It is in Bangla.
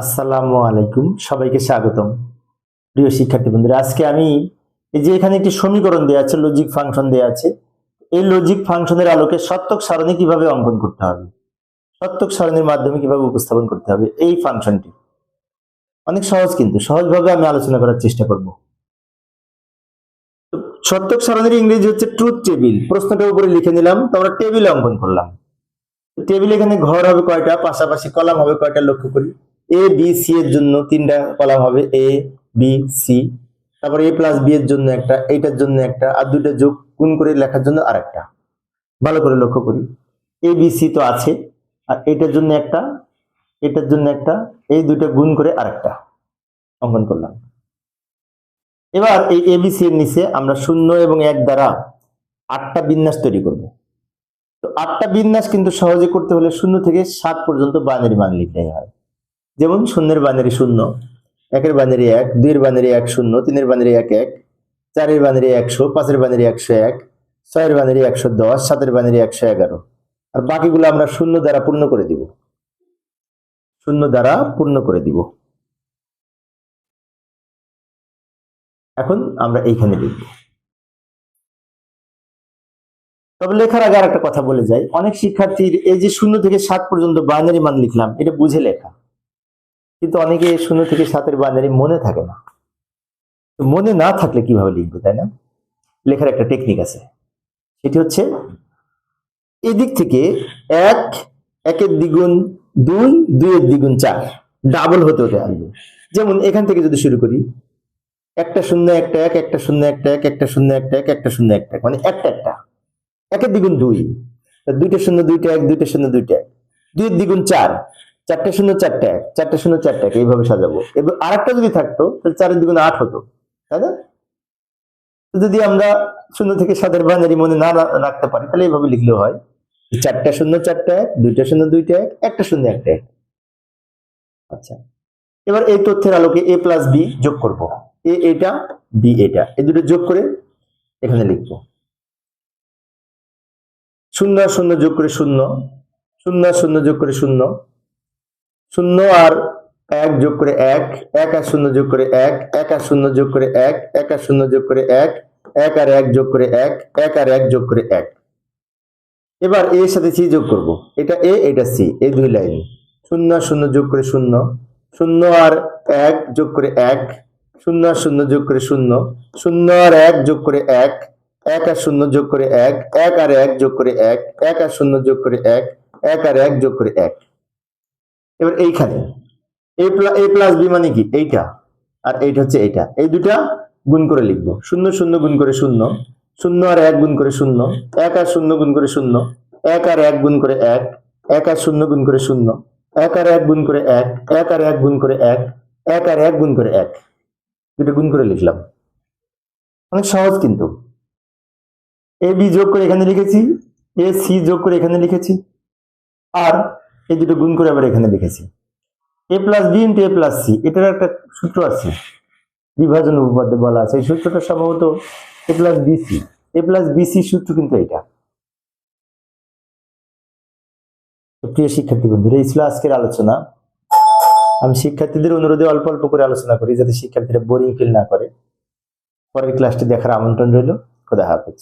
আসসালামু আলাইকুম, সবাইকে স্বাগতম। প্রিয় শিক্ষার্থী বন্ধুরা, আজকে আমি এই যে এখানে একটি সমীকরণ দেওয়া আছে, লজিক ফাংশন দেওয়া আছে। এই লজিক ফাংশনের আলোকে সত্যক সারণী কিভাবে অঙ্কন করতে হবে, সত্যক সারণীর মাধ্যমে কিভাবে উপস্থাপন করতে হবে, এই ফাংশনটি অনেক সহজ, কিন্তু সহজভাবে আমি আলোচনা করার চেষ্টা করব। সত্যক সারণীর ইংরেজি হচ্ছে ট্রুথ টেবিল। প্রশ্নটার উপরে লিখে নিলাম, তো আমরা টেবিল অঙ্কন করলাম। টেবিল এখানে ঘর হবে কয়টা, পাশাপাশি কলাম হবে কয়টা, লক্ষ্য করি। এ বি সি এর জন্য তিনটা কলাম হবে, এ বি সি। তারপরে এ প্লাস বি এর জন্য একটা, এইটার জন্য একটা, আর দুইটা যোগ গুণ করে লেখার জন্য আরেকটা। ভালো করে লক্ষ্য করি, এ বি সি তো আছে, আর এটার জন্য একটা, এটার জন্য একটা, এই দুইটা গুণ করে আরেকটা অঙ্কন করলাম। এবার এই এবিসি এর নিচে আমরা 0 এবং 1 দ্বারা 8টা বিন্যাস তৈরি করব। তো 8টা বিন্যাস কিন্তু সহজে করতে হলে 0 থেকে 7 পর্যন্ত বাইনারি মান লিখলেই হয়। যেমন 0 এর বাইনারি 0, 1 এর বাইনারি 1, 2 এর বাইনারি 1 0, 3 এর বাইনারি 1 1, 4 এর বাইনারি 100, 5 এর বাইনারি 101, 6 এর বাইনারি 110, 7 এর বাইনারি 111। আর বাকিগুলো আমরা 0 দ্বারা পূর্ণ করে দিব, 0 দ্বারা পূর্ণ করে দিব। এখন আমরা এইখানে লিখব। তবে লেখার আগে আরেকটা কথা বলে যাই, অনেক শিক্ষার্থীর এই যে 0 থেকে 7 পর্যন্ত বাইনারি মান লিখলাম, এটা বুঝে লেখা, কিন্তু অনেকে 0 থেকে 7 এর বাইনারি মনে থাকে না। তো মনে না থাকলে কিভাবে লিখবে, তাই না? লেখার একটা টেকনিক আছে, সেটি হচ্ছে এদিক থেকে 1, 1 এর দ্বিগুণ 2, 2 এর দ্বিগুণ 4, ডাবল হতে হতে আসবে। যেমন এখান থেকে যদি শুরু করি, একটা 0 একটা 1, একটা 0 একটা 1, একটা 0 একটা 1, একটা 0 একটা 1, মানে একটা একটা, 1 এর দ্বিগুণ 2, দুইটা 0 দুইটা 1, দুইটা 0 দুইটা 1, 2 এর দ্বিগুণ 4, চারটা 0 চারটা 1, চারটা 0 চারটা 1, এইভাবে সাজাবো। এবার আরেকটা যদি থাকতো তাহলে 4 এর দ্বিগুণ 8 হতো, তাই না? যদি আমরা 0 থেকে 7 এর বাইনারি মনে না রাখতে পারি, তাহলে এইভাবে লিখলেও হয়, চারটা 0 চারটা 1, দুইটা 0 দুইটা 1, একটা 0 একটা 1। আচ্ছা, এবার এই তথ্যের আলোকে a প্লাস বি যোগ করব। এ এটা, বি এটা, এই দুটো যোগ করে এখানে লিখবো। 0 আর 0 যোগ করে 0, 0 আর 0 যোগ করে 0, 0 আর 1 যোগ করে 1, 1 আর 0 যোগ করে 1, 1 আর 0 যোগ করে 1, 1 আর 0 যোগ করে 1, 1 আর 1 যোগ করে 1, 1 আর 1 যোগ করে 1। এবার a এর সাথে c যোগ করব, এটা a এটা c, এই দুই লাইন। 0 আর 0 যোগ করে 0, 0 আর 1 যোগ করে 1, 0 আর 0 যোগ করে 0, 0 আর 1 যোগ করে 1, 1 আর 0 যোগ করে 1, 1 আর 1 যোগ করে 1, 1 আর 0 যোগ করে 1, 1 আর 1 যোগ করে 1। এবার এইখানে a প্লাস বি মানে কি, এইটা আর এইটা হচ্ছে এইটা, এই দুটা গুণ করে লিখবো। 0 0 গুণ করে 0, 0 আর 1 গুণ করে 0, 1 আর 0 গুণ করে 0, 1 আর 1 গুণ করে 1, 1 আর 0 গুণ করে 0, 1 আর 1 গুণ করে 1, 1 আর 1 গুণ করে 1, 1 আর 1 গুণ করে 1, দুটো গুণ করে লিখলাম। অনেক সহজ কিন্তু। এ বি যোগ করে এখানে লিখেছি, এ সি যোগ করে এখানে লিখেছি, আর এই দুটো গুণ করে আবার এখানে লিখেছি। এ প্লাস বি ইন্টু এ প্লাস সি, এটার একটা সূত্র আছে, বিভাজন উপপাদ্য বলা আছে। এই সূত্রটা সম্ভবত এ প্লাস বিসি, এ প্লাস বিসি সূত্র কিন্তু এটা। প্রিয় শিক্ষার্থী বন্ধুরা, এই ছিল আজকের আলোচনা। আমি শিক্ষার্থীদের অনুরোধে অল্প অল্প করে আলোচনা করি, যাতে শিক্ষার্থীরা বোরিং ফিল না করে। পরের ক্লাসটি দেখার আমন্ত্রণ রইল। খোদা হাফেজ।